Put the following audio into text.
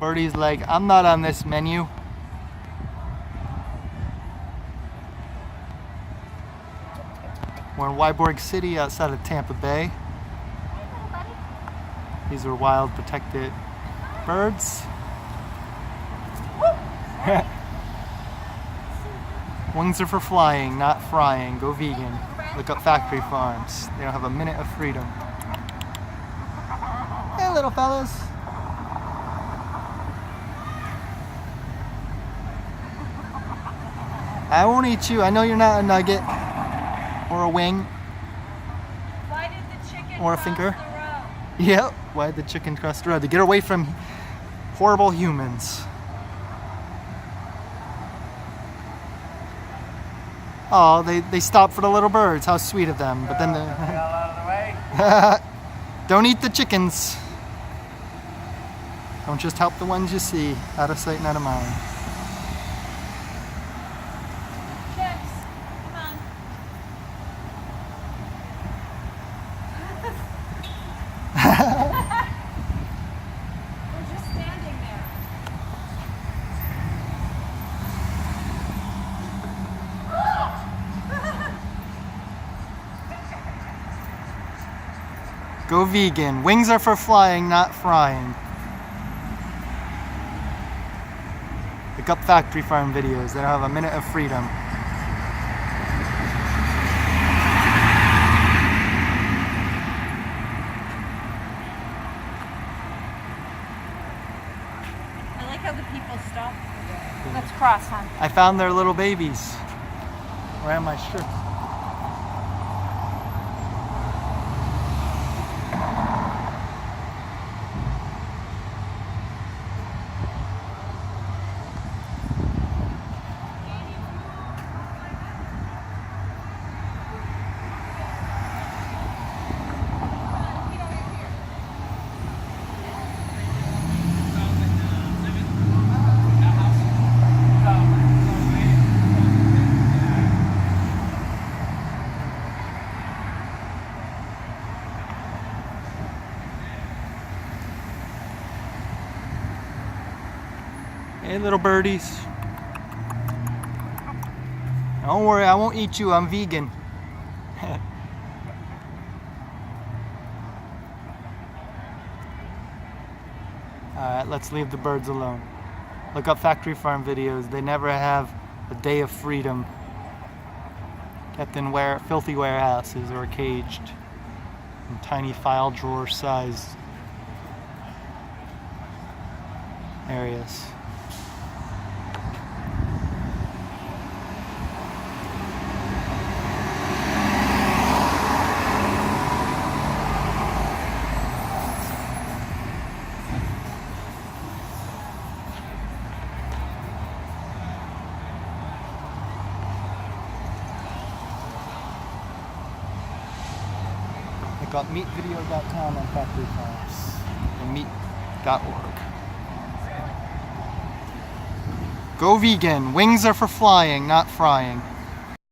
Birdie's like, I'm not on this menu. We're in Wyborg City outside of Tampa Bay. These are wild protected birds. Wings are for flying, not frying. Go vegan. Look up factory farms. They don't have a minute of freedom. Hey, little fellas. I won't eat you. I know you're not a nugget or a wing. Why did the chicken or a cross finger. the road? Yep. Why did the chicken cross the road? To get away from horrible humans. Oh, they stopped for the little birds. How sweet of them. But then Out of the way. don't eat the chickens. Don't just help the ones you see. Out of sight and out of mind. Chips, come on. We're just standing there. Go vegan. Wings are for flying, not frying. Look up factory farm videos. They don't have a minute of freedom. I like how the people stop. Let's cross, huh? I found their little babies around my shirt. Hey, little birdies. Don't worry, I won't eat you. I'm vegan. Alright, let's leave the birds alone. Look up factory farm videos. They never have a day of freedom. Kept in filthy warehouses or caged in tiny file drawer sized areas. Look up meatvideo.com on factory farms and meat.org. Go vegan. Wings are for flying, not frying.